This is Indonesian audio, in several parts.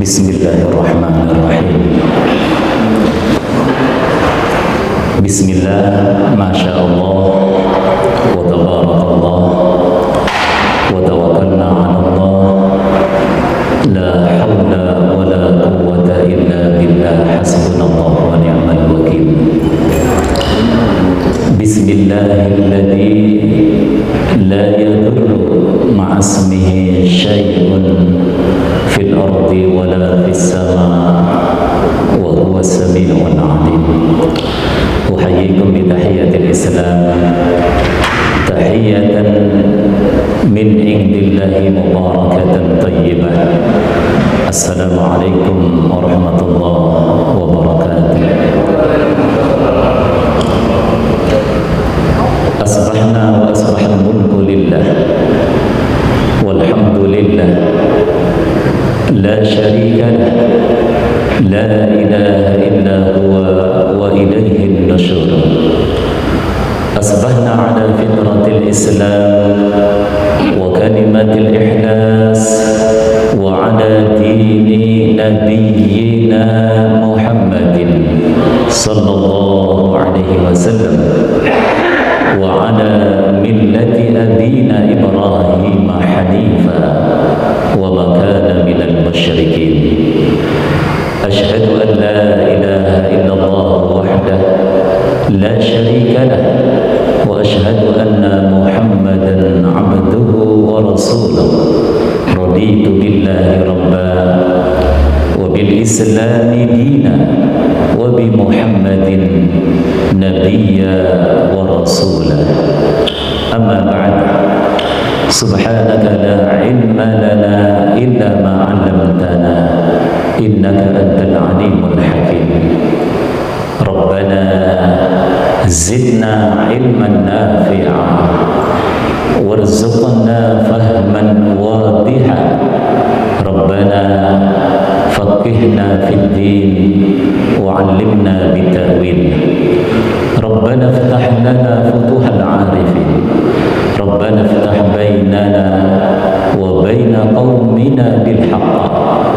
Bismillahirrahmanirrahim. Bismillah, Masya Allah, wa tabarakallah, wa tawakkalna ala Allah, la hawla wa la quwwata illa billah, hasbunallah wa ni'mal wakil. Bismillahilladzi la yadurru ma'asmihi syai'un fil ardi wa la fis sama wa huwa sami'un alim. Uhayyikum bi tahiyatil Islam, tahiyatan min indillahi mubarakatan tayyibah. Assalamualaikum warahmatullahi wabarakatuh. Asbahna wa asbahal mulku lillah walhamdulillah la syarika lah, la ilaha illa huwa wa ilaihin nusyur. Asbahna ala fitratil Islam wa kalimatil ihlas wa ala dini nabiyyina Muhammadin sallallahu alaihi wasallam wa ala millati abina Ibrahim hanifa wa ma kana minal musyrikin. Asyhadu an la ilaha illallah wahdahu la syarika lah wa asyhadu anna Muhammadan abduhu wa rasuluh. Raditu billahi rabba wa bil islami dina wa bi Muhammadin nabiyya wa rasulah. Amma ba'd. Subhanaka la ilma lana illa ma 'allamtana innaka antal alimul hakim. Rabbana zidna ilman nafi'a warzuqna fahman wadiha. Rabbana faqihna fid din wa 'allimna bitawil. Rabbana iftah lana futuhal 'arifin. Rabbana iftah bainana wa baina qaumina bil haqq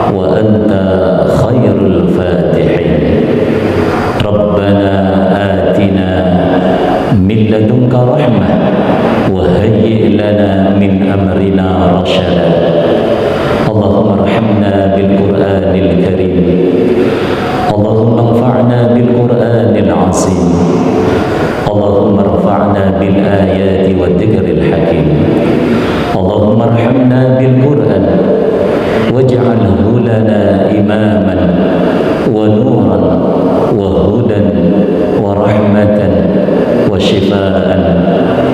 wa anta khairul fatihin. Rabbana atina min ladunka rahmah wa hayyi lana min amrina rashada. Allahumma arhamna bil Qur'anil karim. Allahumma anfa'na bil Qur'anil azim. Allahumma rafa'na bil ayati wa dhikril hakim. Allahumma arhamna bil Qur'an waj'alhu lana imaman wa nuran wa hudan wa rahmatan wa shifaan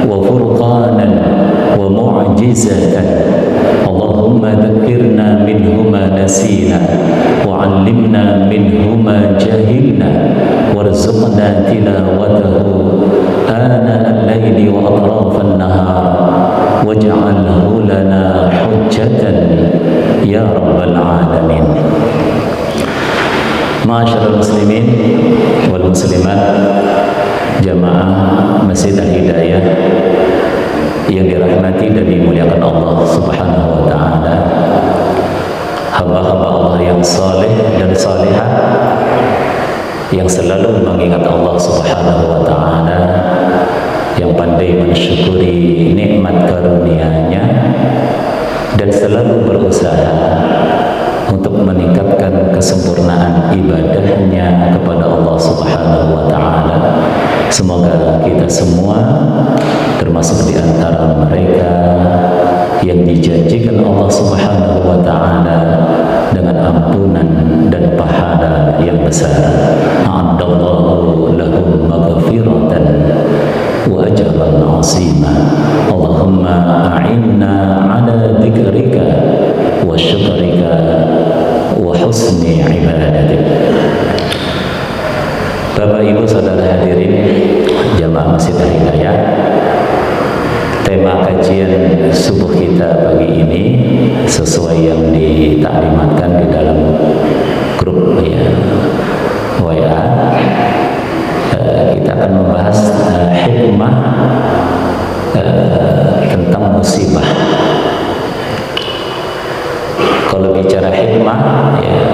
wa furqanan wa mu'jizatan. Allahumma dhakkirna minhuma nasina wa 'allimna minhuma jahilna warzuqna tilawatahu ana al-laili wa atrafan nahar waj'alhu lana hujjatan ya rabbal alamin. Ma'asyiral muslimin wal muslimat, jamaah Masjid Al-Hidayah yang dirahmati dan dimuliakan Allah Subhanahu wa taala, hamba-hamba Allah yang saleh dan salihah yang selalu mengingat Allah Subhanahu wa taala, yang pandai mensyukuri nikmat karunia-Nya dan selalu berusaha untuk meningkatkan kesempurnaan ibadahnya kepada Allah Subhanahu wa taala. Semoga kita semua termasuk di antara mereka yang dijanjikan Allah Subhanahu wa taala dengan ampunan dan pahala yang besar. A'adallahu lahum maghfiratan wa ajran 'azima. Allahumma a'inna 'ala dzikrika wa syukrika wa husni ibadatik. Bapak Ibu saudara hadirin jamaah Masjid Al-Hidayah, tema kajian subuh kita pagi ini sesuai yang ditaklimatkan di dalam grup ya, WA. Kita akan membahas hikmah tentang musibah. Kalau bicara hikmah, ya,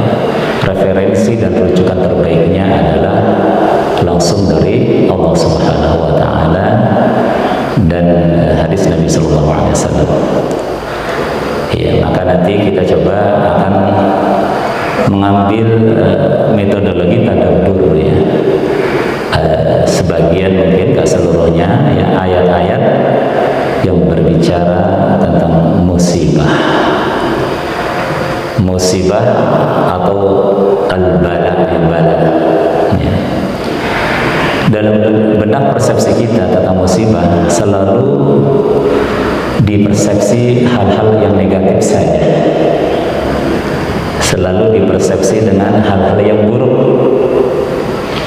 referensi dan rujukan terbaiknya adalah langsung dari Allah Subhanahu wa taala dan hadis Nabi sallallahu alaihi wasallam. Ya, maka nanti kita coba akan mengambil metodologi tadabbur ya. Sebagian mungkin, gak seluruhnya ya, ayat-ayat yang berbicara tentang musibah atau al-bala ya. Dalam benak persepsi kita tentang musibah selalu dipersepsi hal-hal yang negatif saja, selalu dipersepsi dengan hal-hal yang buruk.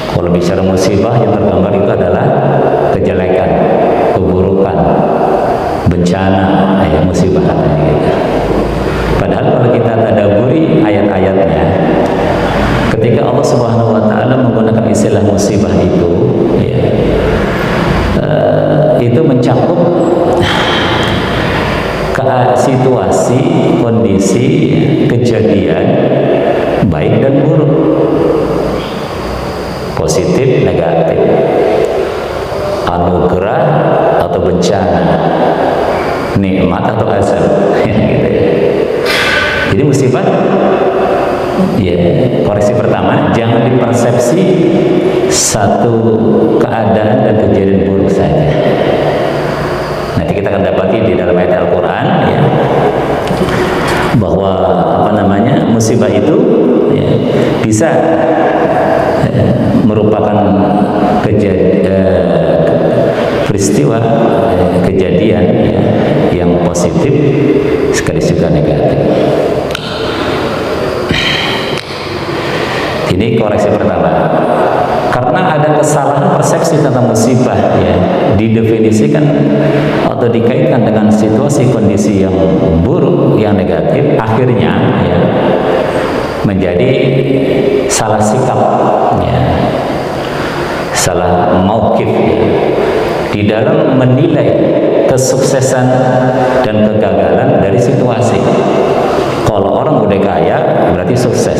Kalau bicara musibah yang tergambar itu adalah kejelekan, keburukan, bencana, ya, musibah katanya gitu. Padahal kalau kita tadabburi ayat-ayatnya, ketika Allah Subhanahu wa taala menggunakan istilah musibah itu ya, itu mencakup situasi, kondisi, kejadian baik dan buruk, positif, negatif, anugerah atau bencana, nikmat atau azab gitu ya. Jadi musibah ya, koreksi pertama, jangan dipersepsi satu keadaan dan kejadian buruk saja. Nanti kita akan dapati di dalam ayat Al-Quran ya, bahwa musibah itu ya, bisa merupakan peristiwa kejadian ya, yang positif sekali juga negatif. Ini koreksi pertama. Karena ada kesalahan persepsi tentang musibah ya, didefinisikan atau dikaitkan dengan situasi kondisi yang buruk, yang negatif, akhirnya ya, menjadi salah sikap ya, salah mauqif ya, di dalam menilai kesuksesan dan kegagalan dari situasi. Kalau orang udah kaya berarti sukses,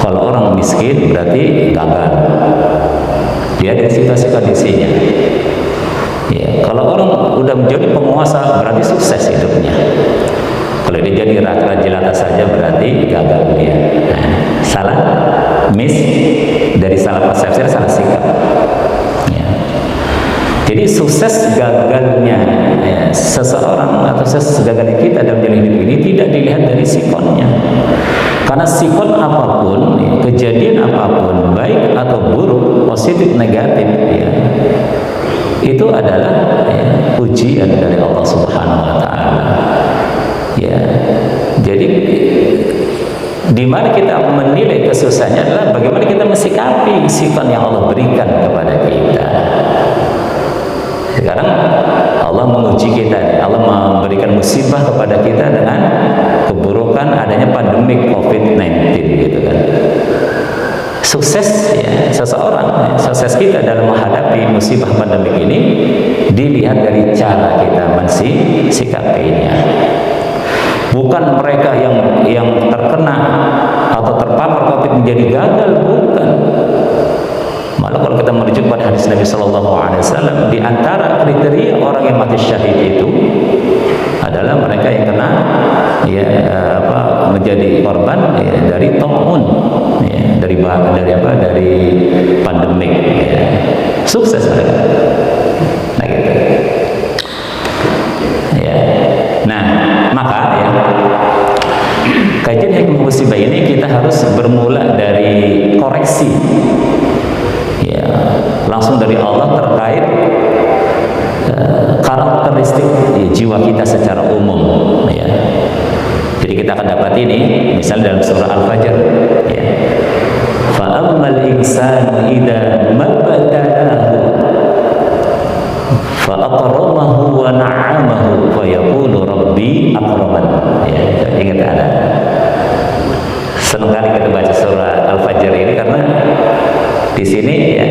kalau orang miskin berarti gagal. Dia dari situasi kondisinya ya, kalau orang udah menjadi penguasa berarti sukses hidupnya, kalau dia jadi rakyat jelata saja berarti gagal dia. Nah, salah dari salah persepsi, salah sikap ya. Jadi sukses gagalnya ya, seseorang atau gagalnya kita dalam jalan hidup ini tidak dilihat dari sikonnya. Karena sikon apapun, ya, kejadian apapun, baik atau buruk, positif, negatif, ya, itu adalah ya, ujian dari Allah Subhanahu wa Ta'ala. Ya, jadi di mana kita menilai kesuksesannya adalah bagaimana kita mensikapi sikon yang Allah berikan kepada kita. Sekarang Allah menguji kita, Allah memberikan musibah kepada kita dengan keburukan adanya pandemik COVID-19 gitu kan. Sukses ya, seseorang, sukses kita dalam menghadapi musibah pandemik ini dilihat dari cara kita mensikapinya. Bukan mereka yang terkena atau terpapar COVID menjadi gagal, bukan. Malah kalau kita merujuk pada hadis Nabi Shallallahu Alaihi Wasallam, di antara kriteria orang yang mati syahid itu adalah mereka yang kena ya, menjadi korban ya, dari ta'un ya, dari pandemik ya. Sukses mereka. Nah gitu. Ya. Nah, maka ya, kajian hikmah musibah ini kita harus bermula dari koreksi ya, langsung dari Allah terkait karakteristik ya, jiwa kita secara umum ya. Jadi kita akan dapat ini misalnya dalam surah Al-Fajr ya. Fa ammal insanu idza mabtalahu fa akramahu wa na'amahu fa yaqulu rabbi akraman ya. Ingat ada. Senang kali kita baca surah Al-Fajr ini karena di sini ya,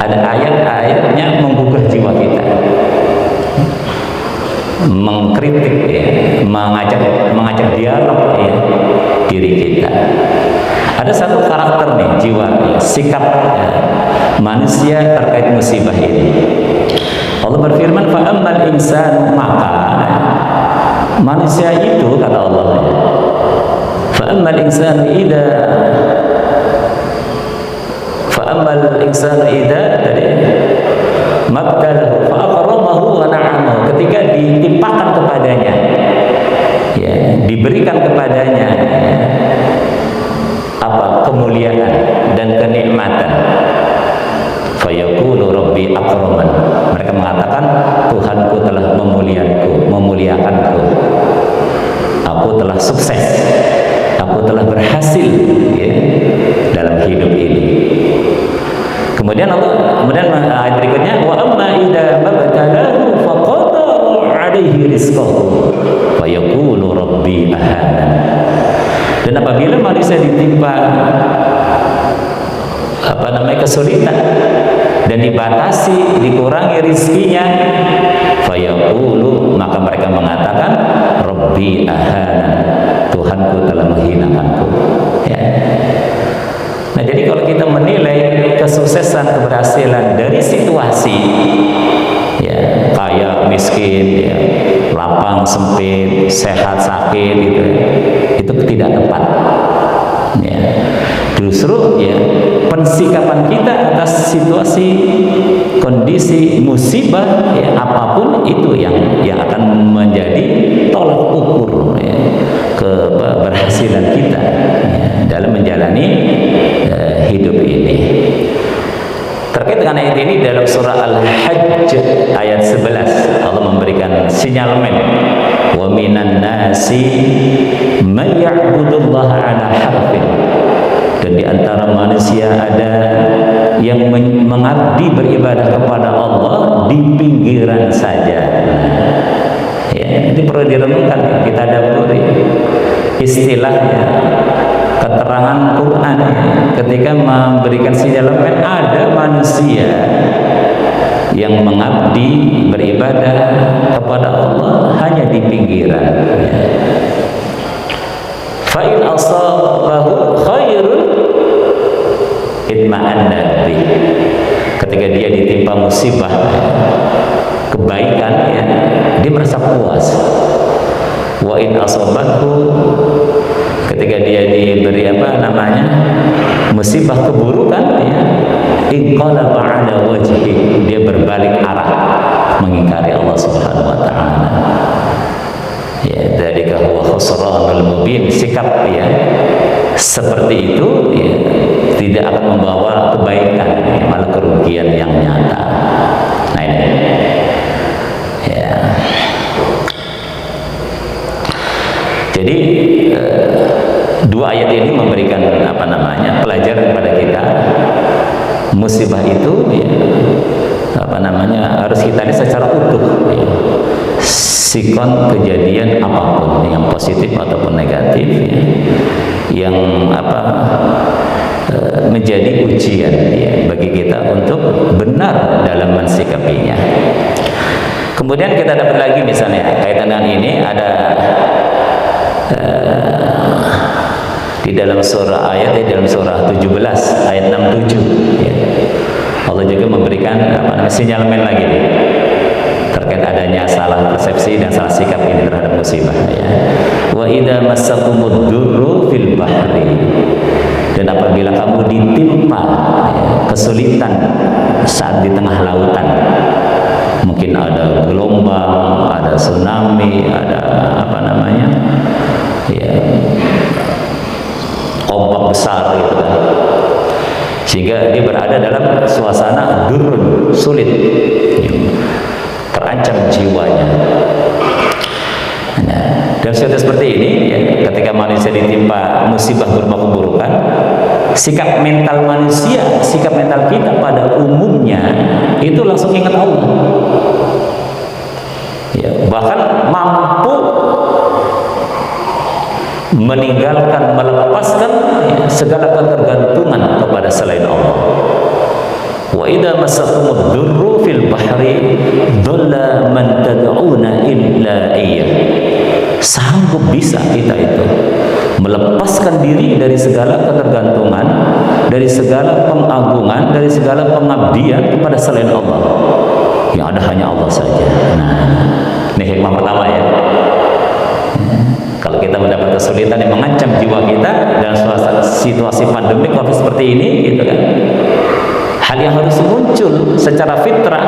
ada ayat-ayatnya menggugah jiwa kita, mengkritik ya, mengajak dialog ya, diri kita. Ada satu karakter nih, jiwa, sikap manusia terkait musibah ini. Allah berfirman, fa ammal insan, maka manusia itu, kata Allah, fa ammal insan idza tadi mabtalahu fa aqramahu wa na'amahu, ketika ditimpakan kepadanya, ya, diberikan kepadanya apa, kemuliaan dan kenikmatan, fayaqulu rabbi akraman, mereka mengatakan Tuhanku telah memuliakanku, aku telah sukses, aku telah berhasil, ya, dalam hidup ini. Kemudian ayat berikutnya, wa amma idza mabtalahu faqadara alaihi rizqahu fayaqulu rabbi ahanan. Dan apabila manusia ditimpa kesulitan dan dibatasi, dikurangi rizkinya, fayaqulu, maka mereka mengatakan rabbi ahanan, Tuhanku telah menghinakanku, ya. Nah, jadi kalau kita menilai kesuksesan, keberhasilan dari situasi, ya, kaya miskin, ya, lapang sempit, sehat sakit, gitu, itu tidak tepat, ya. Justru, ya, pensikapan kita atas situasi, kondisi musibah, ya, apapun itu yang akan menjadi tolak ukur, ya, keberhasilan kita, ya, dalam menjalani hidup ini. Terkait dengan ayat ini, dalam surah Al-Hajj ayat 11 Allah memberikan sinyalemen, wa minan nasi may ya'budullaha ala harfin, dan di antara manusia ada yang mengabdi beribadah kepada Allah di pinggiran saja. Ya, ini perlu direnungkan, kita daburi istilahnya, keterangan Quran ketika memberikan sinyalemen ada manusia yang mengabdi beribadah kepada Allah hanya di pinggiran, ya. Fa in asabahu khairun itma'anna bih, ketika dia ditimpa musibah kebaikan, ya, dia merasa puas. Wa in asabathu, ketika dia diberi musibah keburukan, ya, inqalaba ala wajhi, dia berbalik arah mengingkari Allah Subhanahu wa taala. Ya, dzalika huwa khusranul mubin, sikap, ya, seperti itu, ya, tidak akan membawa kebaikan, ya, malah kerugian yang nyata. Nah, ini, ya. Jadi dua ayat ini memberikan pelajaran kepada kita. Musibah itu, ya, harus kita lihat secara utuh, ya. Sikon kejadian apapun, yang positif ataupun negatif, ya, yang menjadi ujian, ya, bagi kita untuk benar dalam mensikapinya. Kemudian kita dapat lagi misalnya kaitan dengan ini ada di dalam surah di dalam surah 17 ayat 67, ya, Allah juga memberikan sinyalemen lagi, nih, terkait adanya salah persepsi dan salah sikap ini terhadap musibah, ya. Wa idza massakumud durru fil bahri, dan apabila kamu ditimpa, ya, kesulitan saat di tengah lautan, mungkin ada gelombang, ada tsunami, ada ya, ombak besar, gitu kan, sehingga dia berada dalam suasana durun, sulit, ya, terancam jiwanya. Nah, dalam situasi seperti ini, ya, ketika manusia ditimpa musibah berupa keburukan, sikap mental manusia, sikap mental kita pada umumnya itu langsung ingat Allah, ya, bahkan mampu meninggalkan, melepaskan, ya, segala ketergantungan kepada selain Allah. Wa idza massakumud durru fil bahri dhalla man tad'una illa iyyah. Sanggup bisa kita itu melepaskan melepaskan diri dari segala ketergantungan, dari segala pengagungan, dari segala pengabdian kepada selain Allah. Yang ada hanya Allah saja. Nah, ini hikmah pertama ya. Kalau kita mendapat kesulitan yang mengancam jiwa kita dalam situasi pandemi COVID seperti ini, gitu kan, hal yang harus muncul secara fitrah,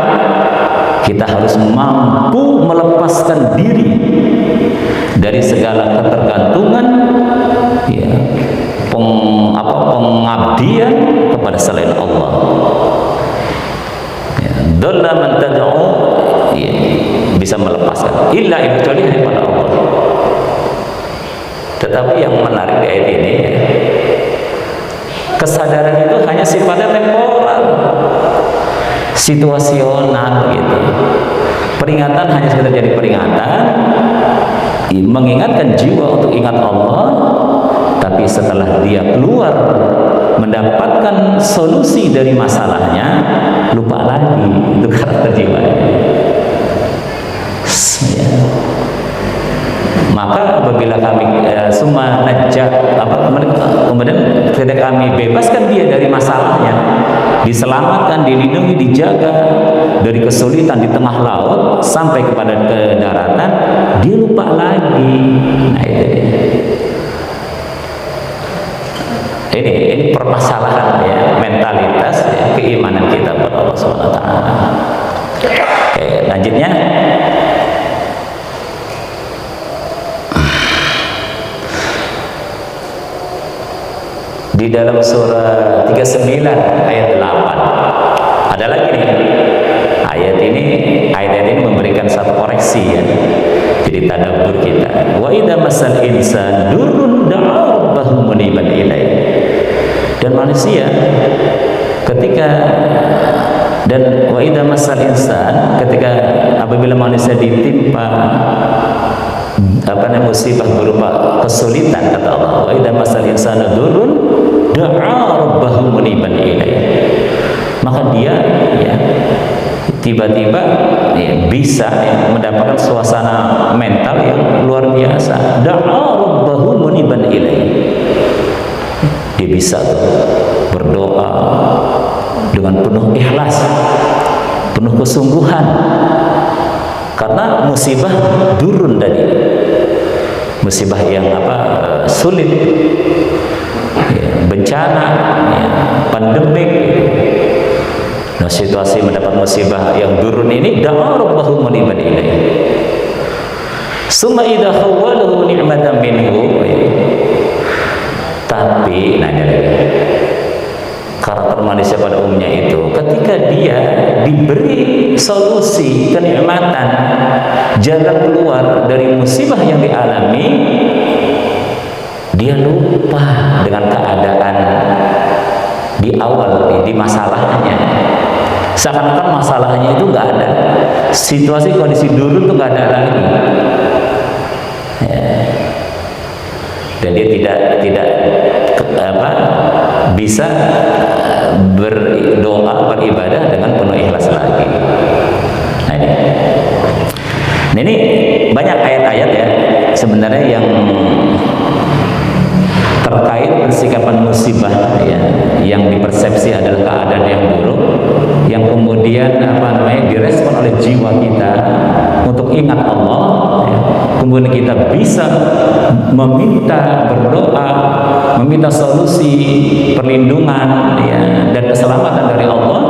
kita harus mampu melepaskan diri dari segala ketergantungan, ya, pengabdian kepada selain Allah. Ya, dhalla man tad'u, ya, bisa melepaskan illa kecuali kepada Allah. Tetapi yang menarik di ayat ini, kesadaran itu hanya sifatnya temporal, situasional gitu. Peringatan hanya sekedar jadi peringatan, mengingatkan jiwa untuk ingat Allah. Tapi setelah dia keluar mendapatkan solusi dari masalahnya, lupa lagi. Itu karakter jiwanya. Ya. Maka apabila kami kemudian ketika kami bebaskan dia dari masalahnya, diselamatkan, dilindungi, dijaga dari kesulitan di tengah laut sampai kepada ke daratan, dia lupa lagi. Nah, ini permasalahan ya, mentalitas ya, keimanan kita kepada Allah SWT. Oke, lanjutnya di dalam surah 39 ayat 8 ada lagi nih ayat ini memberikan satu koreksi ya, jadi tadabbur kita. Wa idza masal insan durrun da'a rabbahu muniban ilaih. Dan manusia ketika wa idza masal insan, ketika apabila manusia ditimpa musibah berupa kesulitan, kata Allah, wa idza masal insana durrun da'a rabbahu muniban ilaih, maka dia ya tiba-tiba ya, bisa ya, mendapatkan suasana mental yang luar biasa. Da'a rabbahu muniban ilaih, dia bisa berdoa dengan penuh ikhlas, penuh kesungguhan, karena musibah durun tadi, musibah yang sulit, ya, bencana, ya, pandemik. Nah, situasi mendapat musibah yang durun ini, da'a rabbahu muniban ilaih. Summa idza khawwalahu ni'matan minhu. Tapi karakter manusia pada umumnya itu, ketika dia diberi solusi, kenikmatan, jalan keluar dari musibah yang dialami, dia lupa dengan keadaan di awal, di masalahnya. Seakan-akan masalahnya itu nggak ada, situasi kondisi dulu tuh nggak ada lagi, ya. Dan dia tidak bisa berdoa, beribadah dengan penuh ikhlas lagi. Nah ini banyak ayat-ayat ya sebenarnya yang terkait persikapan musibah ya, yang dipersepsi adalah keadaan yang buruk, yang kemudian direspon oleh jiwa kita untuk ingat Allah ya. Kemudian kita bisa meminta, berdoa, meminta solusi, perlindungan ya, dan keselamatan dari Allah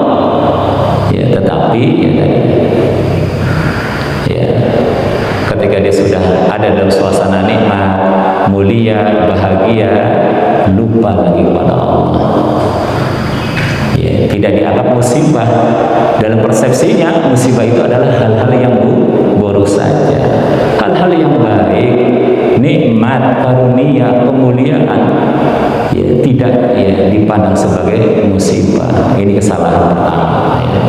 ya. Tetapi ya, ketika dia sudah ada dalam suasana nikmat, mulia, bahagia, lupa lagi kepada Allah ya, tidak dianggap musibah. Dalam persepsinya musibah itu adalah hal-hal yang buruk saja, hal-hal yang baik, nikmat, karunia, kemuliaan ya, tidak ya dipandang sebagai musibah. Ini kesalahan pertama ya.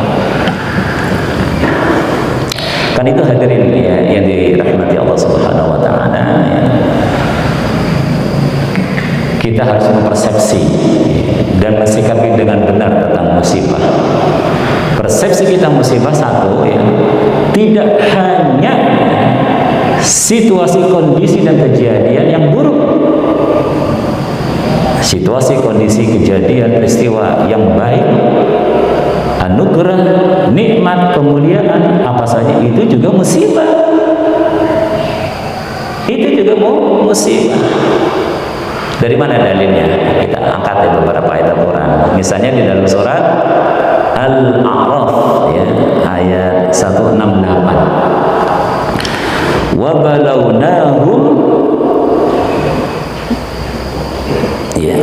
Kan itu hadirin ya, yang dirahmati Allah Subhanahu wa taala ya. Kita harus mempersepsi dan mensikapi dengan benar tentang musibah. Persepsi kita musibah satu ya, tidak hanya situasi, kondisi dan kejadian yang buruk, situasi, kondisi, kejadian, peristiwa yang baik, anugerah, nikmat, kemuliaan, apa saja itu juga musibah. Itu juga musibah. Dari mana dalilnya? Kita angkat ya beberapa ayat Al-Quran. Misalnya di dalam surat Al-A'raf ya, ayat 168. Wa balawnahum ya.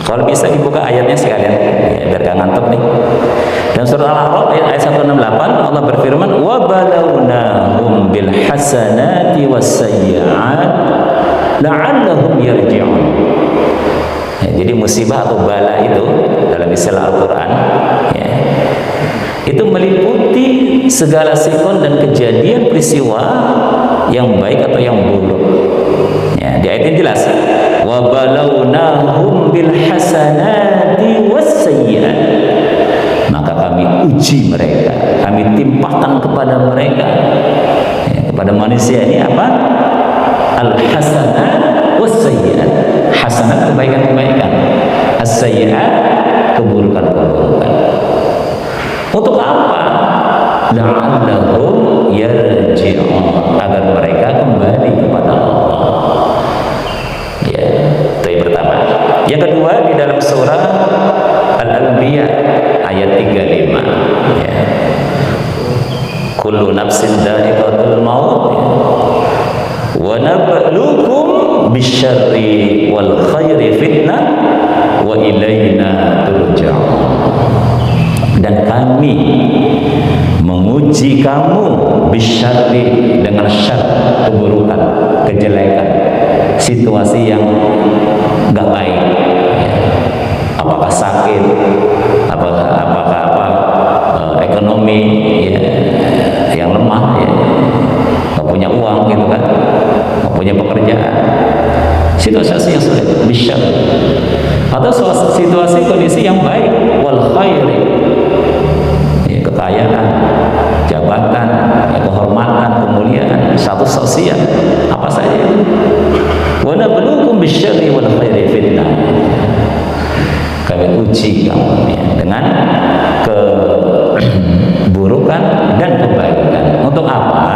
Kalau bisa dibuka ayatnya sekalian ya, biar gak ngantuk nih. Dan surah Al-A'raf ayat 168 Allah berfirman wa balawnahum bil hasanati was sayyi'at la'allahum yarji'un. Ya, jadi musibah atau bala itu dalam istilah Al-Quran ya, itu meliputi segala sikon dan kejadian peristiwa yang baik atau yang buruk ya, di ayat ini jelas wa balawnahum bil hasanati was sayyi'at, maka kami uji mereka, kami timpakan kepada mereka ya, kepada manusia ini apa? Al-hasanat was-sayyi'at. Hasanat kebaikan-kebaikan, as-sayyi'at keburukan-keburukan. Untuk apa? La'allahum yarji'un, agar mereka kembali kepada Allah. Ya, itu yang pertama. Yang kedua di dalam surah Al-Anbiya ayat 35 ya. Kullu nafsin dha'iqatul maut ya. Wa nabluukum bisyarri wal khairi fitnah wa ilaina turja'un. Dan kami menguji kamu bisyarri dengan syar, keburukan, kejelekan, situasi yang enggak baik ya. Apakah sakit, apakah ekonomi ya, yang lemah ya, nggak punya uang gitu kan, nggak punya pekerjaan, situasi yang sulit, bisyar, atau situasi kondisi yang baik, wal khairi ya, kekayaan, jabatan ya, kehormatan, kemuliaan, status sosial, apa saja. Wa nabluukum bisyarri wal khairi fitnah, kami uji kamu ya, dengan keburukan dan kebaikan. Untuk apa?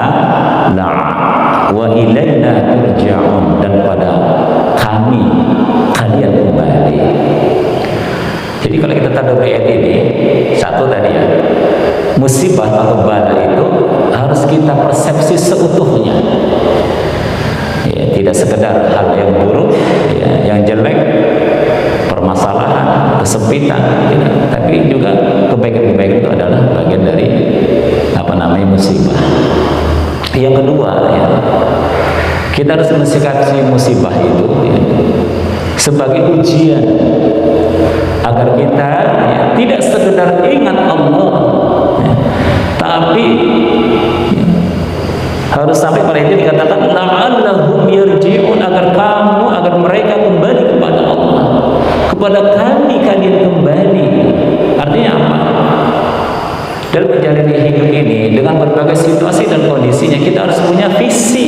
Wa ilaina turja'un, dan pada kami kalian kembali. Jadi kalau kita tadabur ayat ini, satu tadi ya, musibah atau bala itu harus kita persepsi seutuhnya ya, tidak sekedar hal yang buruk ya, yang jelek, permasalahan, kesempitan ya, tapi juga kebaikan-kebaikan itu adalah bagian dari musibah. Yang kedua ya, kita harus mensikapi musibah itu ya, sebagai ujian agar kita ya, tidak sekedar ingat Allah ya, tapi ya, harus sampai pada itu dikatakan la'allahum yarji'un, agar mereka kembali kepada Allah, kepada kami kalian kembali. Artinya apa? Dalam menjalani hidup ini dengan berbagai situasi dan kondisinya, kita harus punya visi,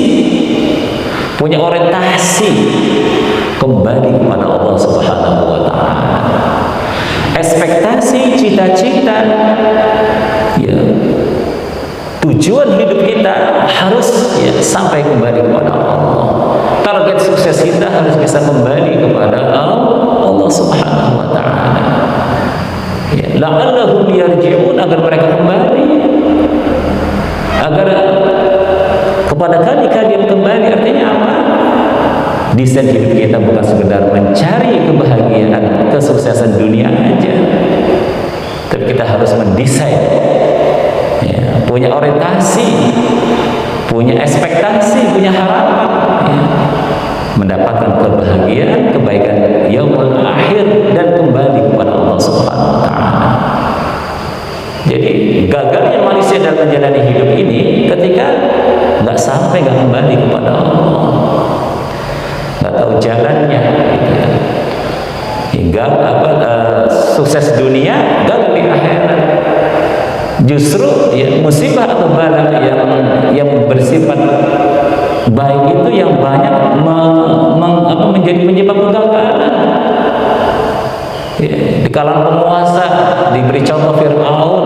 punya orientasi kembali kepada Allah Subhanahu wa Ta'ala. Ekspektasi, cita-cita, ya, tujuan hidup kita harus ya, sampai kembali kepada Allah. Target sukses kita harus bisa kembali kepada Allah Subhanahu wa Ta'ala. Ya, la'allahum yarji'un, agar mereka kembali, agar kepada kalian kembali. Artinya apa? Desain hidup kita bukan sekedar mencari kebahagiaan, kesuksesan dunia aja, tapi kita harus mendesain ya, punya orientasi, punya ekspektasi, punya harapan ya, mendapatkan kebahagiaan, kebaikan yaumul akhir, dan kembali kepada Allah Subhanahu wa Ta'ala. Jadi gagalnya manusia dalam menjalani hidup ini ketika nggak sampai, nggak kembali kepada Allah, nggak tahu jalannya gitu. Hingga sukses dunia, gagal di akhirat. Justru ya, musibah atau bala yang bersifat baik itu yang banyak menjadi penyebab kegagalan. Ya, di kalangan penguasa diberi contoh Fir'aun,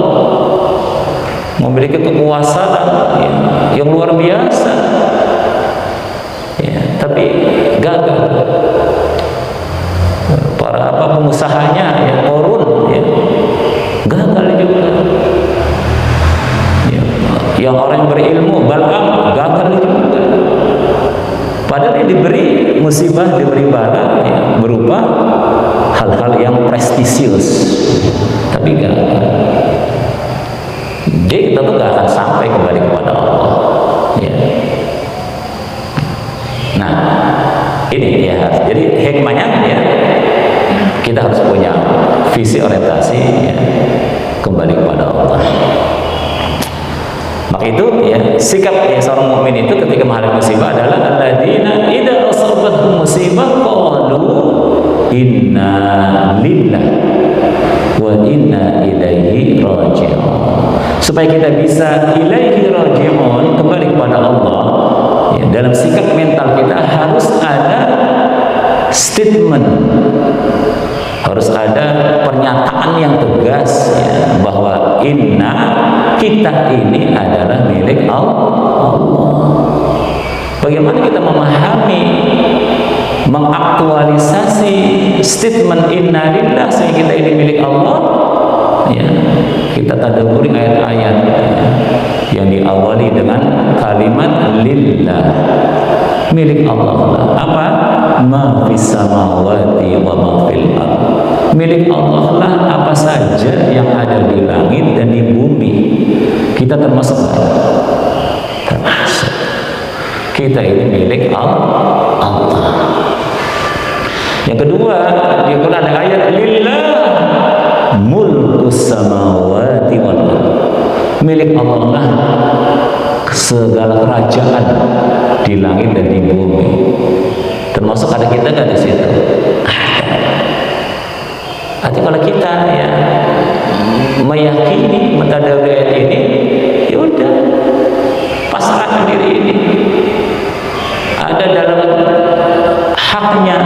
memiliki kekuasaan yang luar biasa, ya, tapi gagal. Para pengusahanya yang Korun, ya, gagal juga. Ya, yang orang yang berilmu Bal'am gagal juga. Padahal dia diberi musibah, diberi bala, ya, berupa hal-hal yang prestisius, tapi gagal. Dia tentu gak akan sampai kembali kepada Allah, ya. Nah, ini ya, jadi hikmahnya ya, kita harus punya visi orientasi, ya, kembali kepada Allah. Maka itu ya, sikap ya, seorang mukmin itu ketika menghadapi musibah adalah alladzina idza asabathum musibah qalu inna lillahi wa inna ilaihi raji'un. Supaya kita bisa ilaihi raji'un, kembali kepada Allah, ya, dalam sikap mental kita harus ada statement, harus ada pernyataan yang tegas, ya, bahwa inna, kita ini adalah milik Allah. Bagaimana kita memahami, mengaktualisasi statement inna lillah sehingga kita ini milik Allah, ya, kita tadabburi ayat-ayat, ya, yang diawali dengan kalimat lillah, milik Allah. Apa? Ma fis samawati wa ma fil ardh. Milik Allah lah apa saja yang ada di langit dan di bumi. Kita termasuk kita ini milik Allah. Yang kedua, di Quran ada ayat lillah mulkus samawati wal ardh. Milik Allah lah segala kerajaan di langit dan di bumi. Termasuk ada kita nggak di situ? Artinya kalau kita ya meyakini mentadabbur ayat ini, ya udah pasrahkan diri ini. Ada dalam haknya,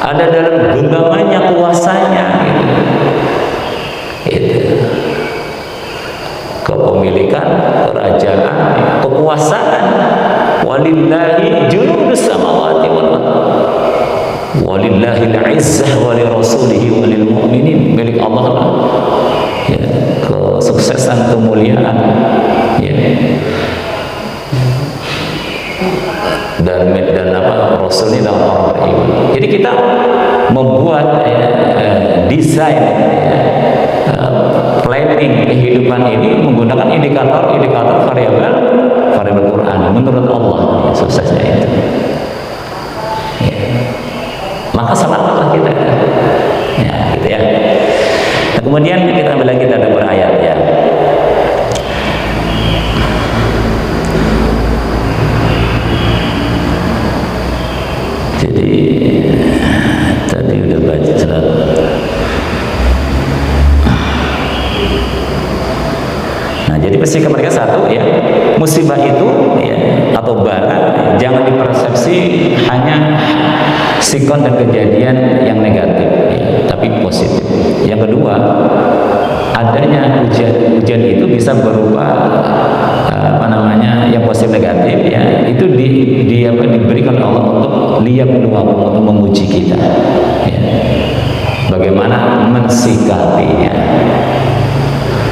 ada dalam genggamannya, kuasanya, gitu. Itu kepemilikan, kerajaan, kekuasaan. Walillahi junudus samawati wal ardh. Walillahil izzah wa lirasulihi wa lil mu'minin. Milik Allah lah, ya, kesuksesan, kemuliaan, ya, dan apa rasulnya dan orang beriman. Jadi kita membuat desain, planning kehidupan ini menggunakan indikator variabel Quran menurut Allah, ya, suksesnya itu, ya. Maka selamatlah kita, ya, gitu ya. Nah, kemudian kita ambil lagi ada berayat, ya. Jadi tadi udah baca surat. Nah, jadi sikap mereka satu, ya, musibah itu, ya, atau bala jangan dipersepsi hanya sikon dan kejadian yang negatif, ya, tapi positif. Yang kedua, adanya ujian itu bisa berupa yang positif negatif, ya, itu diberikan Allah untuk liyabluwakum, untuk menguji kita, ya, bagaimana mensikapinya.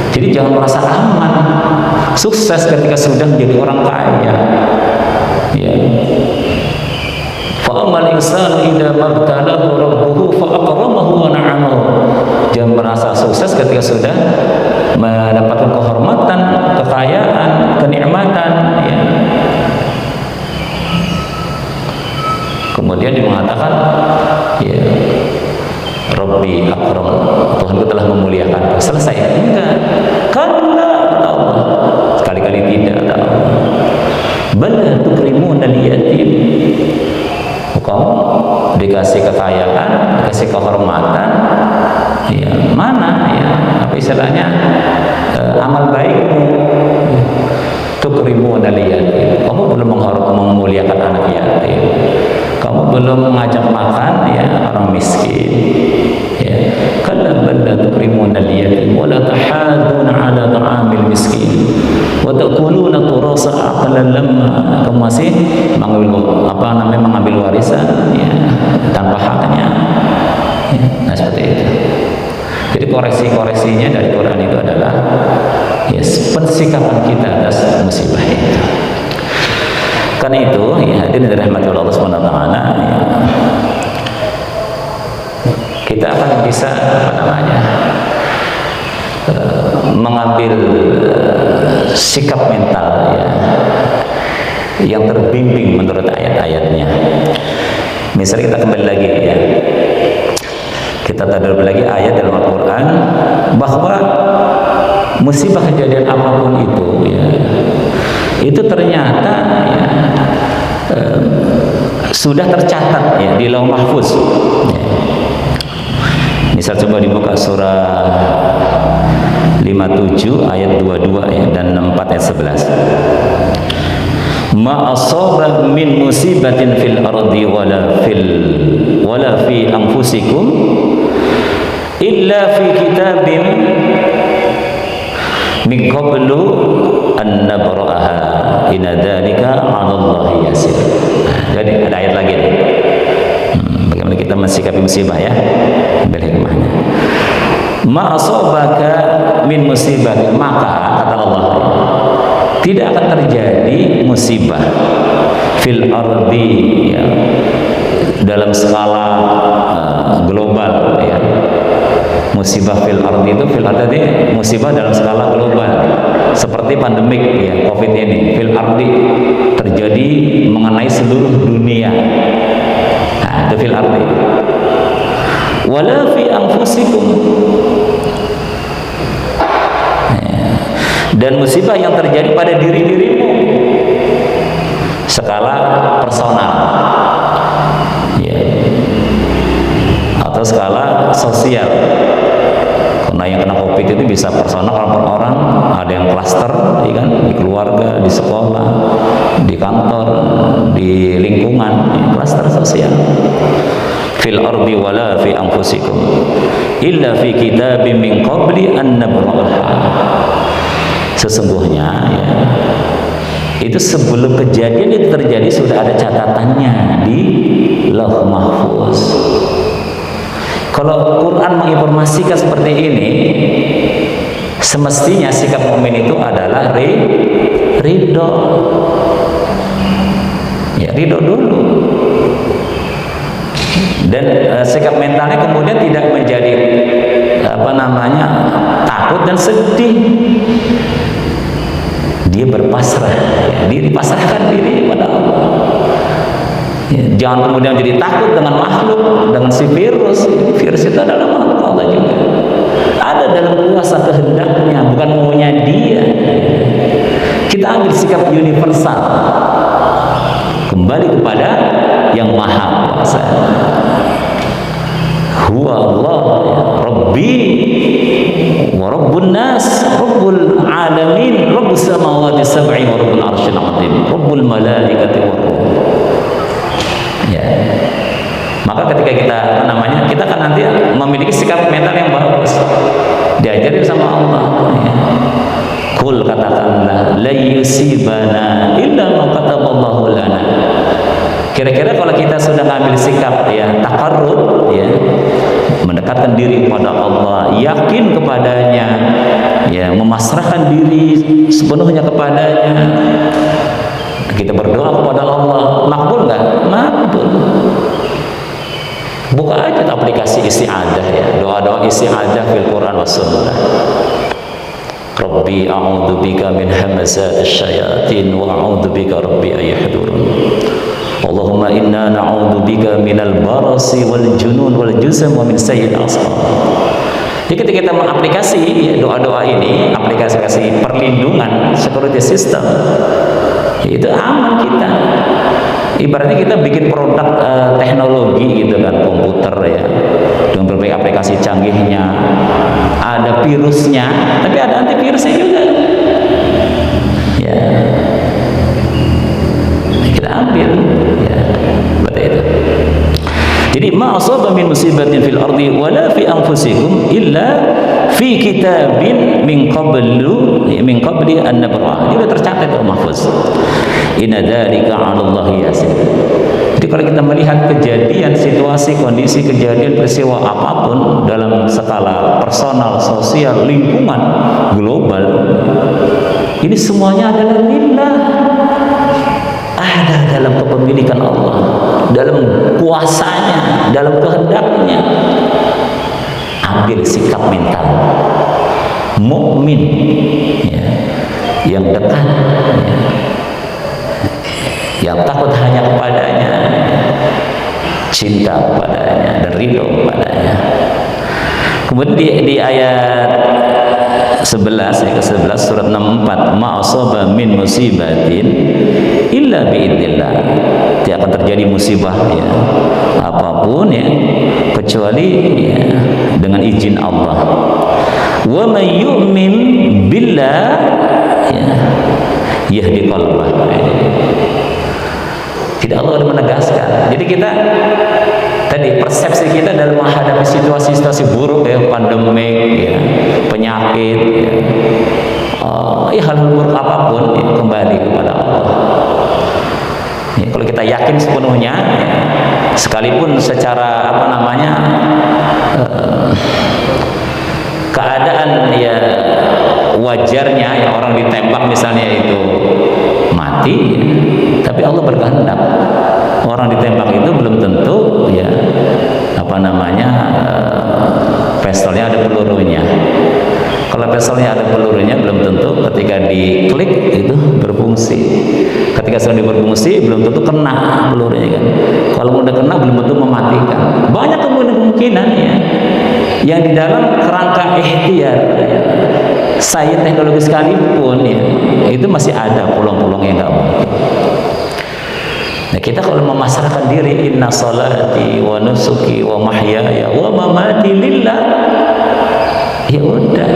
Jadi jangan merasa aman, sukses ketika sudah menjadi orang kaya, ya. Fa'amal insanu idza mabtalahu rabbuhu fa'akramahu wa na'amahu. Jangan merasa sukses ketika sudah mendapatkan kehormatan, kekayaan, kenikmatan, ya. Kemudian dia mengatakan, ya, Rabbi akram, Tuhanku telah memuliakan. Selesai? Enggak. Kalla, kata Allah. Sekali-kali tidak, kata Allah. Bal tukrimuna al-yatim. Kamu dikasih kekayaan, dikasih kehormatan, ya, mana, ya, apa istilahnya, amal baikmu. Tukrimuna al-yatim. Kamu belum memuliakan anak yatim. kamu belum mengajak makan ya orang miskin. Ya, kalla bal la tukrimuna al-yatim wa la tahaduna 'ala ta'amil miskin wa ta'kuluna turasa aqlan lamma. Kamu masih mengambil warisan ya tanpa haknya. Ya, nah seperti itu. Jadi koreksi-koreksinya dari Quran itu adalah ya persikapan kita atas musibah itu. Karena itu ya hadirin dirahmati Allah Subhanahu wa taala ya, kita akan bisa mengambil sikap mental ya yang terbimbing menurut ayat-ayatnya. Misalnya kita kembali lagi ya, kita tadarus lagi ayat dalam Al-Quran bahwa musibah kejadian apapun itu ya, itu ternyata ya, sudah tercatat ya di Lauh Mahfuz ya. Misal coba dibuka surah 57 ayat 22 ya, dan 4 ayat 11. Ma asaba min musibatin fil ardi wala fi anfusikum illa fi kitabim min qablu an nabra'aha inna dzalika 'ala Allahi yasir. Jadi ada ayat lagi nih. Bagaimana kita mensikapi musibah ya? Ambil hikmahnya. Ma asabaka min musibatin, maka kata Allah tidak akan terjadi musibah fil ardi ya, dalam skala global ya. Musibah fil ardi itu fil ardi musibah dalam skala global seperti pandemik ya Covid ini. Fil ardi terjadi mengenai seluruh dunia. Nah, itu fil ardi. Wala fi anfusikum, dan musibah yang terjadi pada diri-dirimu skala personal ya, atau skala sosial. Karena yang kena Covid itu bisa personal orang per orang, ada yang klaster ya kan, di keluarga, di sekolah, di kantor, di lingkungan ya, klaster sosial. Fil ardi wala fi anfusikum illa fi kitabim min qabli an nabra'aha. Sesungguhnya ya, itu sebelum kejadian itu terjadi sudah ada catatannya di Lauh Mahfuz. Kalau Quran menginformasikan seperti ini, semestinya sikap mukmin itu adalah ridho. Ya, ridho dulu. Dan sikap mentalnya kemudian tidak menjadi takut dan sedih. Dia berpasrah ya, dia dipasrahkan diri kepada Allah ya, jangan kemudian jadi takut dengan makhluk, dengan si virus itu adalah makhluk Allah juga, ada dalam kuasa kehendaknya, bukan maunya dia. Kita ambil sikap universal, kembali kepada yang maha kuasa. Huwa Allah ya, Rabbi wa Rabbun nas, Rabbul alamin, Rabbus samawati sab'i wa Rabbul arsyil azim, Rabbul malaikati wa ruh. Ya. Maka ketika kita kan nanti memiliki sikap mental yang bagus, diajarin sama Allah ya. Kul, katakanlah, la yusibana illa ma kataballahu lana. Kira-kira kalau kita sudah ngambil sikap ya taqarrub ya, mendekatkan diri kepada Allah, yakin kepadanya ya, memasrahkan diri sepenuhnya kepadanya, kita berdoa kepada Allah, makbul nggak? Makbul. Buka aja aplikasi isti'adah ya, doa-doa isti'adah fil Quran was sunnah. Rabbi a'udzu bika min hamazatis syayatin wa a'udzu bika rabbi ay yahdurun. Allahumma inna na'udzu bika minal barasi wal junun wal juzam wa min sayyi'il asqam. Jadi ketika kita mengaplikasi ya, doa-doa ini, aplikasi perlindungan security system, itu aman kita. Ibaratnya kita bikin produk teknologi gitu kan, komputer ya, dengan berbagai aplikasi canggihnya, ada virusnya, tapi ada antivirusnya juga. Ya, kita ambil ya, seperti itu. ma asaba min musibatin fil ardi wala fi anfusikum illa fi kitabin min qabli an nabra'ah. Ini sudah tercatat di mahfuz. Inna dzalika 'ala Allahi yasir. Jadi kalau kita melihat kejadian, situasi, kondisi, kejadian, peristiwa apapun dalam skala personal, sosial, lingkungan, global, ini semuanya adalah lillah. Ada dalam kepemilikan Allah, dalam kuasanya, dalam kehendaknya. Ambil sikap mental mukmin, ya, yang dekat, ya, yang takut hanya kepadanya, cinta kepadanya dan ridho kepadanya. Kemudian di ayat 11 ya, ke-11 surat 64, ma asaba min musibatin illa biidznillah. Tidak akan terjadi musibah ya apapun ya kecuali ya dengan izin Allah. Wa may yu'min billah ya yahdi qalbah. Tidak, Allah menegaskan. Jadi kita tadi persepsi kita dalam menghadapi situasi-situasi buruk ya, pandemi ya, penyakit ya, hal-hal buruk apapun ya, kembali kepada Allah. Ya, kalau kita yakin sepenuhnya ya, sekalipun secara apa namanya keadaan ya wajarnya ya orang ditembak misalnya itu mati ya, tapi Allah berkehendak. Orang ditembak itu belum tentu ya apa namanya pistolnya ada pelurunya. Kalau pistolnya ada pelurunya belum tentu ketika diklik itu berfungsi. Ketika sudah berfungsi belum tentu kena pelurunya kan. Kalau udah kena belum tentu mematikan. Banyak kemungkinan ya yang di dalam kerangka ikhtiar ya, saya teknologi sekalipun ya itu masih ada peluang-peluang yang nggak mungkin. Nah kita kalau memasrahkan diri inna salati wa nusuki wa mahyaya wa mamati lillah, ya udah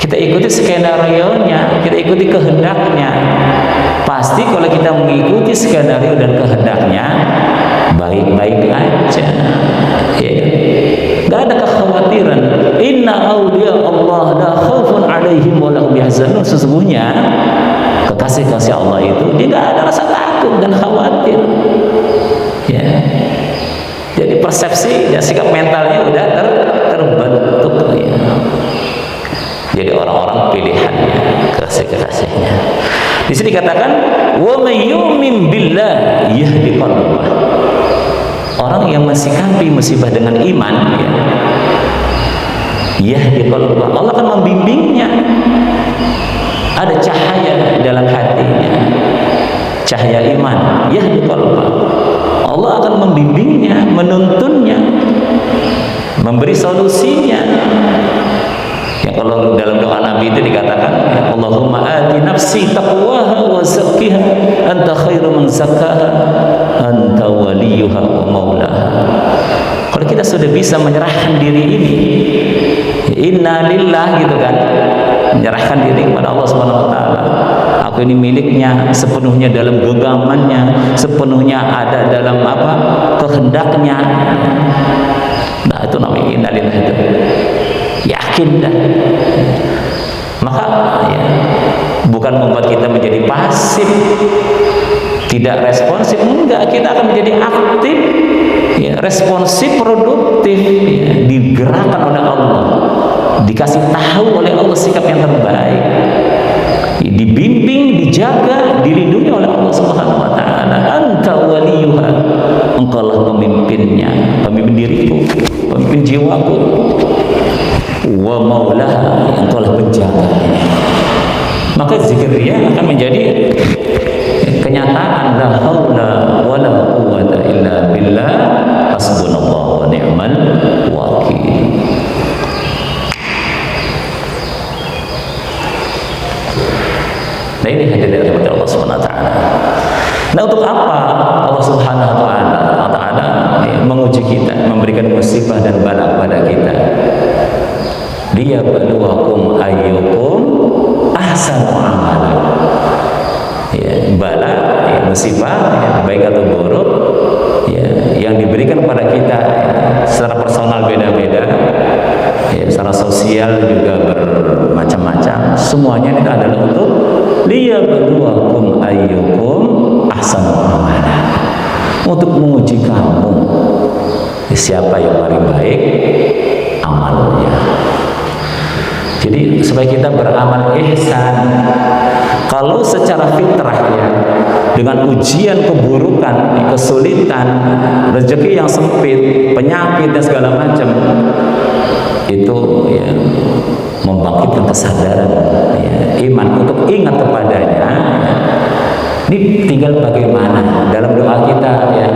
kita ikuti skenario-nya, kita ikuti kehendaknya. Pasti kalau kita mengikuti skenario dan kehendaknya baik-baik aja ya. Gak ada kekhawatiran. Inna awliya Allah la khaufun alaihim wa lahum yahzanun. Sesungguhnya kekasih-kasih Allah itu dia gak ada rasa takut dan khawatir ya. Jadi persepsi dan sikap mentalnya udah terbentuk ya. Jadi orang-orang pilihannya, kekasih-kekasihnya. Di sini dikatakan wa may yu'min billah yahdi qalbah. Orang yang mensikapi musibah dengan iman ya, yahdi qalbah, Allah akan membimbingnya. Ada cahaya dalam hatinya, cahaya iman, yahdi qalbah. Allah akan membimbingnya, menuntunnya, memberi solusinya. Ya, kalau dalam doa Nabi itu dikatakan, Allahumma ati nafsi taqwaha wa zakkiha anta khairu man zakkaha anta waliyuha wa maulaha. Kalau kita sudah bisa menyerahkan diri ini, inna lillah gitu kan, menyerahkan diri kepada Allah Subhanahu wa taala. Aku ini miliknya, sepenuhnya dalam genggamannya, sepenuhnya ada dalam apa? Kehendaknya. Nah, itu namanya inna lillah itu. Yakin dah. Maka ya, bukan membuat kita menjadi pasif, tidak responsif, enggak, kita akan menjadi aktif ya, responsif, produktif ya, digerakkan oleh Allah, dikasih tahu oleh Allah sikap yang terbaik, dibimbing, dijaga, dilindungi oleh Allah Subhanahu wa taala. Anta waliyuha, engkaulah pemimpinnya, pemimpin diriku, pemimpin jiwaku. Wa maulaha, engkaulah penjaganya. Maka zikirnya akan menjadi kenyataan la haula wala quwwata illa billah hasbunallahu wa ni'mal wakil. Nah ini hadirin dari Allah Subhanahu wa taala. Nah untuk apa Allah Subhanahu wa taala menguji kita, memberikan musibah dan bala kepada kita? Liyabluwakum ayyukum ahsanu amala. Ya, bala, ya, musibah, ya, baik atau buruk, ya, yang diberikan kepada kita menguji kamu, siapa yang paling baik amalnya. Jadi supaya kita beramal ihsan. Kalau secara fitrah ya, dengan ujian keburukan, kesulitan, rezeki yang sempit, penyakit dan segala macam, itu ya membangkitkan kesadaran ya, iman untuk ingat kepadanya. Ini tinggal bagaimana dalam doa kita ya.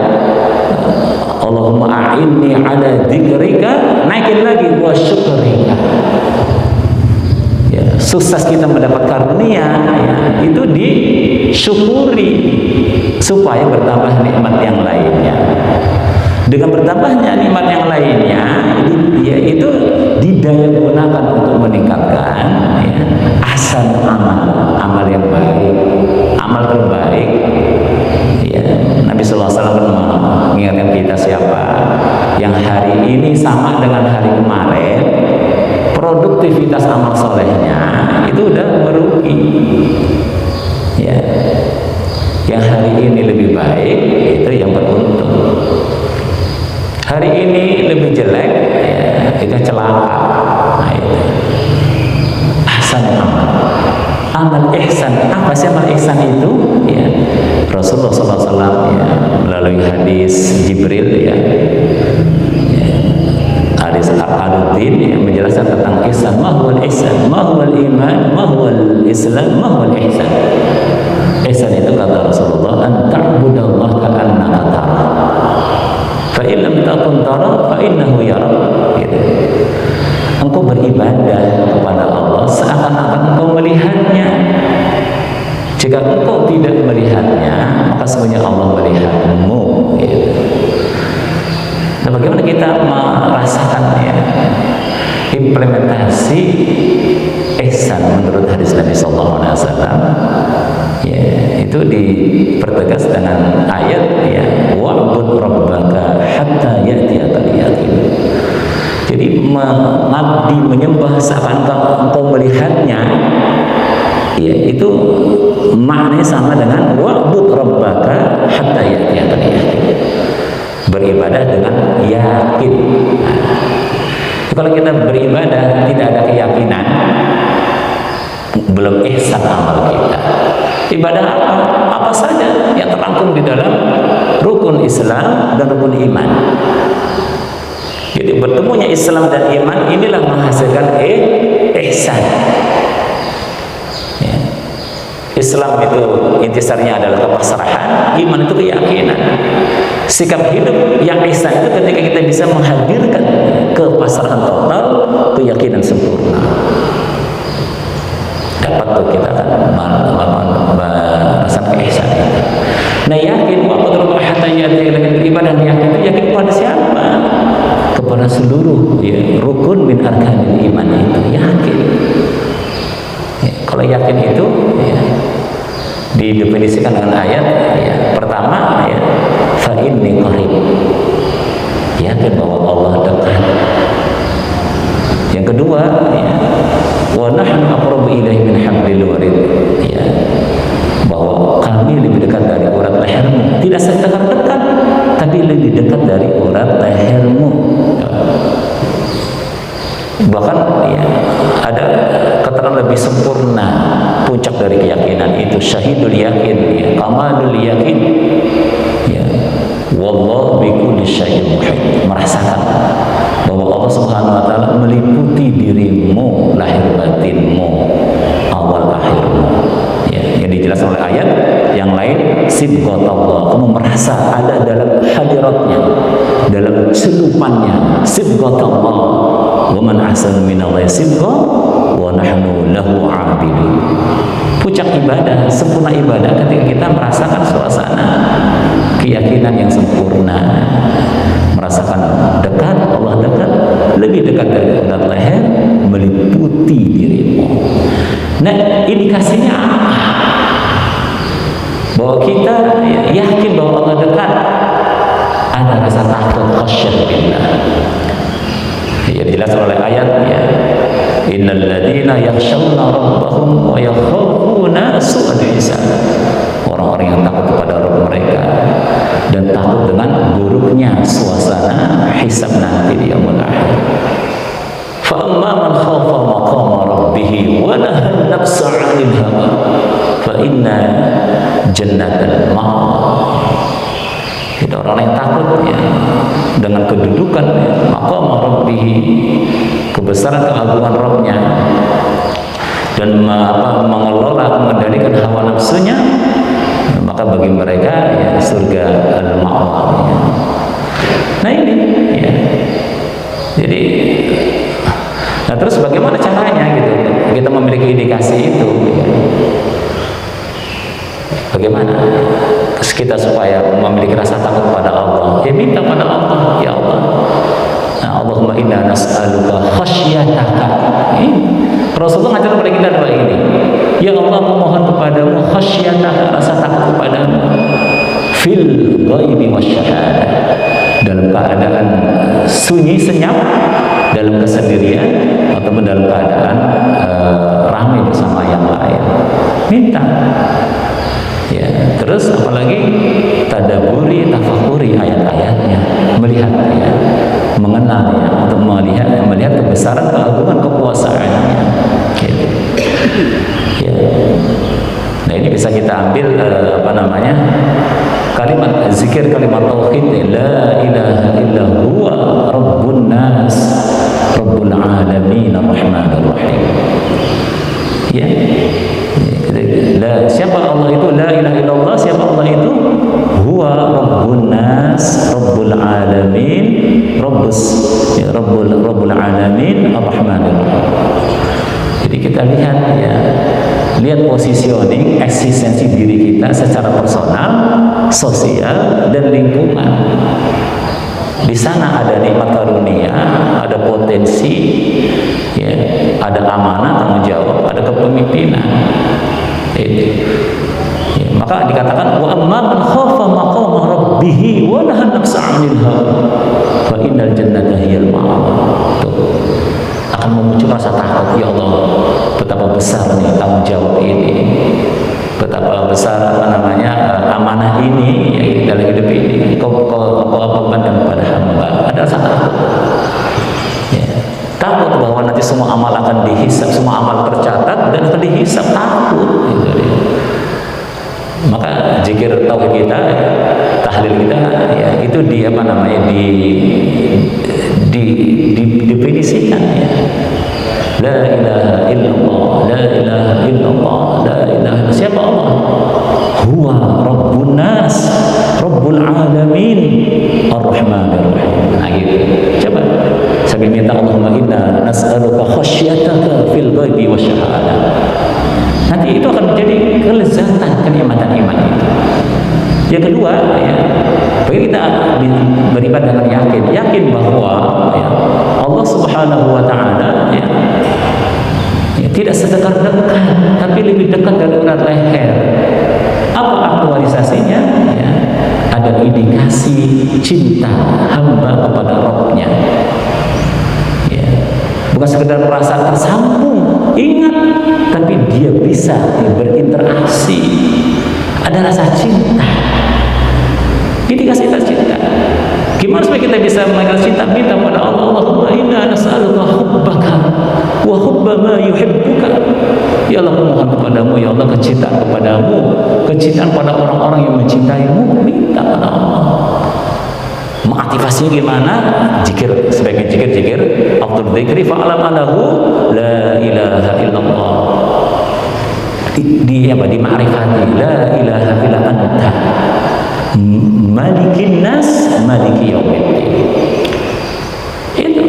Allahumma a'inni ala dzikrika, naikin lagi wa syukrika. Ya, sukses kita mendapat karunia ya, itu disyukuri supaya bertambah nikmat yang lainnya. Dengan bertambahnya nikmat yang lainnya, ya itu didaya gunakan untuk meningkatkan ya, ahsan amal yang baik, amal terbaik. Ya, Nabi Sallallahu Alaihi Wasallam mengingatkan kita siapa yang hari ini sama dengan hari kemarin, produktivitas amal solehnya itu udah merugi. Ya, yang hari ini lebih baik itu yang beruntung. Hari ini lebih jelek, ya, itu celaka. Nah, itu ahsan amal ihsan. Apa sih amal ihsan itu? Ya, Rasulullah SAW ya, melalui hadis Jibril ya, hadis Al-Qaduddin yang menjelaskan tentang ihsan. Mahwal ihsan, mahwal iman, mahwal islam, mahwal ihsan. Ihsan itu kata Rasulullah, an ta'budallaha ka'annaka tara, fa in lam takun tara fa innahu yara. Gitu. Engkau beribadah kepada Allah seakan-akan engkau melihatnya. Jika engkau tidak melihatnya, maka sebenarnya Allah melihatmu. Gitu. Nah, bagaimana kita merasakan ya, implementasi ihsan menurut hadis Nabi Sallallahu Alaihi Wasallam? Ya, itu dipertegas dengan ayat ya, wa'bud rabbaka hatta ya'tiyakal yaqin. Jadi mengabdi, menyembah seakan-akan engkau melihatnya, ya itu maknanya sama dengan wa'bud rabbaka hatta ya'tiyakal yaqin. Beribadah dengan yakin. Nah, kalau kita beribadah tidak ada keyakinan, belum ihsan amal kita. Ibadah apa saja yang terangkum di dalam rukun Islam dan rukun iman. Jadi bertemunya Islam dan iman inilah menghasilkan ihsan. Ya. Islam itu intisarnya adalah kepasrahan, iman itu keyakinan. Sikap hidup yang ihsan itu ketika kita bisa menghadirkan kepasrahan total, keyakinan sempurna. Dapat tuh kita akan merasakan ihsan itu. Nah, yakin wa'budu hatta ya'tiyakal ibadah, yakin itu yakin kepada siapa? Kepada seluruh ya, rukun min arkanil iman itu yakin. Ya, kalau yakin itu ya, didefinisikan dengan ayat ya, pertama ya, fa inni qarib, yakin bahwa Allah dekat. Yang kedua ya, wa nahnu aqrabu ilaihi min hablil warid, ya, bahwa kami lebih dekat dari urat lehermu, tidak sekedar dekat tapi lebih dekat dari urat lehermu. Bahkan ya, ada keterangan lebih sempurna puncak dari keyakinan itu, syahidul yakin ya, kamalul yakin ya, wallahu bikulli syai'in muhit, merasakan bahwa Allah Subhanahu wa taala meliputi dirimu, lahir batinmu, awal akhirmu. Ya, yang dijelaskan oleh ayat yang lain, sibghatullah, kamu merasa ada dalam hadiratnya, dalam celupannya, sibghatullah, wa man ahsanu minallahi sibgha wa nahnu lahu 'abidun. Puncak ibadah, sempurna ibadah ketika kita merasakan suasana keyakinan yang sempurna, merasakan dekat, Allah dekat, lebih dekat dari urat leher, meliputi dirimu. Nah, indikasinya apa? Bahwa kita yakin bahwa Allah dekat, ada rasa takut, khasyat billah. Ya, dijelaskan oleh ayat ya, innal ladzina yakhshawna rabbahum wa yakhafuna su'al hisab. Orang-orang yang takut kepada Rabb mereka dan takut dengan buruknya suasana hisab nanti di yaumul akhir. Fa amma man khafa maqama rabbih wa nahaa an-nafsa 'anil hawa fa inna jannatal ma'wa. Itu orang yang takut ya, dengan kedudukan maqama rabbih, kebesaran keagungan Rabb-nya, dan mengelola, mengendalikan hawa nafsunya, maka bagi mereka ya surga al-ma'wa ya. Nah ini ya. Jadi nah terus bagaimana caranya gitu kita memiliki indikasi itu ya. Bagaimana kita supaya memiliki rasa takut kepada Allah? Ya minta pada Allah, ya Allah, nah, Allahumma inna nas'aluka khasyataka. Rasulullah ngajar kepada kita doa ini. Ya Allah, memohon kepadamu khasyataka, rasa takut kepadamu, fil ghaibi wasyahadah, dalam keadaan sunyi senyap, dalam kesendirian, ataupun dalam keadaan ramai bersama yang lain. Minta. Ya, terus apalagi tadaburi, tafakuri ayat-ayatnya, melihatnya, mengenalnya, untuk melihat kebesaran, keagungan, kekuasaannya. Gitu. Ya. Nah ini bisa kita ambil kalimat zikir, kalimat tauhid, la ilaha illa huwa rabbun nas rabbul alamin arrahmanir rahim. Ya. Siapa Allah itu? La ilaha illallah. Siapa Allah itu? Huwa rabbun nas rabbul alamin rabbul alamin arrahmanir rahim. Jadi kita lihat ya, lihat positioning eksistensi diri kita secara personal, sosial, dan lingkungan. Di sana ada nikmat karunia, ada potensi, ya, ada amanah, tanggung jawab, ada kepemimpinan. Ya, maka dikatakan wa amma man khafa maqama rabbih wa nahaa an-nafsa 'anil hawa fa innal jannata hiyal ma'wa. Akan memunculkan rasa takut, ya Allah, betapa besar nih tanggung jawab ini, betapa besar amanah ini ya, dalam hidup ini kau bebankan kepada hamba. Ada rasa takut ya, takut bahwa nanti semua amal akan dihisab, semua amal tercatat dan akan dihisab. Takut gitu ya. Maka zikir tauhid kita, tahlil kita ya, itu didefinisikan ya. La ilaha illallah, la ilaha illallah, la ilaha. Siapa Allah? Huwa rabbun nas rabbul alamin arrahmanir rahim. Nah gitu. Coba sambil minta Allahumma inna nas'aluka khasyataka fil ghaibi wasyahadah. Nanti itu akan menjadi kelezatan, kenikmatan iman itu. Yang kedua ya, bagi kita beribadah dengan yakin bahwa ya, Allah Subhanahu wa taala ya, tidak sedekat-dekat, tapi lebih dekat dari urat leher. Apa aktualisasinya? Ya, ada indikasi cinta hamba kepada Rabb-nya. Ya, bukan sekedar merasa tersambung, ingat, tapi dia bisa berinteraksi. Ada rasa cinta. Indikasi cinta. Gimana supaya kita bisa mengenal cinta? Minta pada Allah, Allahumma inna nas'aluka hubbaka wa hubba ma yuhibbuka. Ya Allah, mohon kepadamu, ya Allah, kecintaan kepadamu, kecintaan pada orang-orang yang mencintaimu. Minta pada Allah. Mengaktifasinya gimana? Zikir, sebagai zikir afdal dzikri fa'alam annahu la ilaha illallah. Di ma'rifati la ilaha illa anta malikin nas maliki yaumiddin. Itu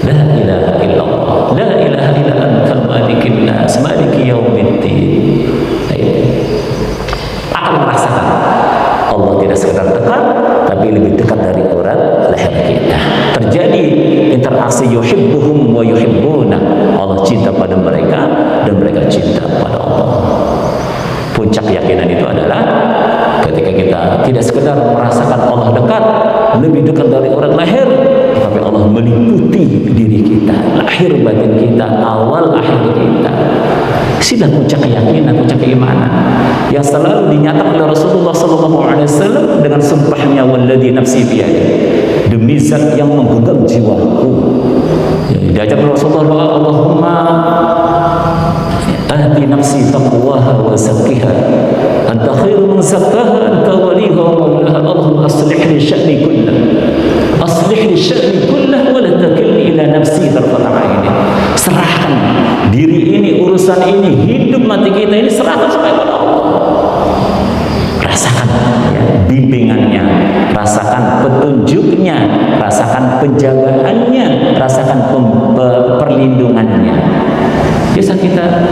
la ilaha illallah, la ilaha illa anta malikin nas maliki yaumiddin. Akan merasakan Allah tidak sekedar dekat, tapi lebih dekat dari urat leher kita. Terjadi interaksi yuhibbuhum wa yuhibbuna. Allah cinta pada mereka dan mereka cinta pada Allah. Puncak keyakinan itu adalah ketika kita tidak sekedar merasakan Allah dekat, lebih dekat dari urat leher, tapi Allah meliputi diri kita, lahir batin kita, awal akhir kita. Sudah puncak keyakinan, puncak keimanan yang selalu dinyatakan oleh Rasulullah SAW dengan sumpahnya, walladzi nafsi biyadihi, demi zat yang menggenggam jiwaku. Diajak Rasulullah, Allahumma ahdi nafsi taqwaha wa zakkiha anta khairu man zakkaha anta waliha wa maulaha. Allahumma aslih li sya'ni kullah, aslih li sya'ni kullah wa la takilni ila nafsi tarfata aini. Serahkan diri ini, urusan ini, hidup mati kita ini serahkan sampai kepada Allah. Rasakan ya, bimbingannya, rasakan petunjuknya, rasakan penjagaannya, rasakan perlindungannya. Bisa kita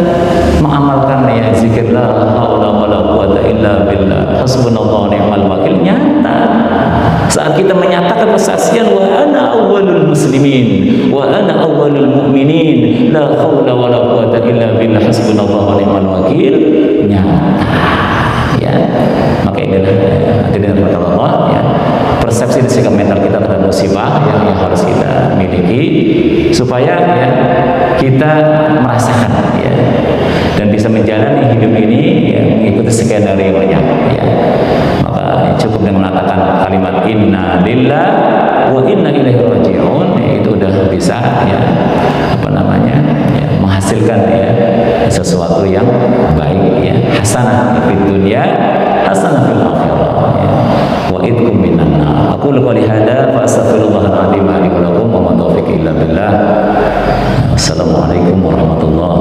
mengamalkan ya zikir la haula wala quwata illa billah, hasbunallahu wa ni'mal wakil. Nyata saat kita menyatakan kesaksian wa ana awwalul muslimin wa ana awwalul mu'minin la haula wala quwata illa billah, hasbunallahu wa ni'mal wakil, nyata ya. Maka inilah hadirin Allah ya, persepsi dan sikap mental kita terhadap musibah yang harus kita miliki supaya ya kita merasakan ya dan bisa menjalani hidup ini ya, mengikuti skenario-nya ya. Maka cukup dengan mengatakan kalimat inna lillahi wa inna ilaihi raji'un ya, itu udah bisa ya apa namanya ya, menghasilkan ya sesuatu yang baik ya, hasanah fid dunya hasanah fil akhirah ya. Wa idkum minan nar. Aku qouli hadza fa astaghfirullahal azim li wa lakum wa ma taufiqi illa billah. Assalamualaikum warahmatullahi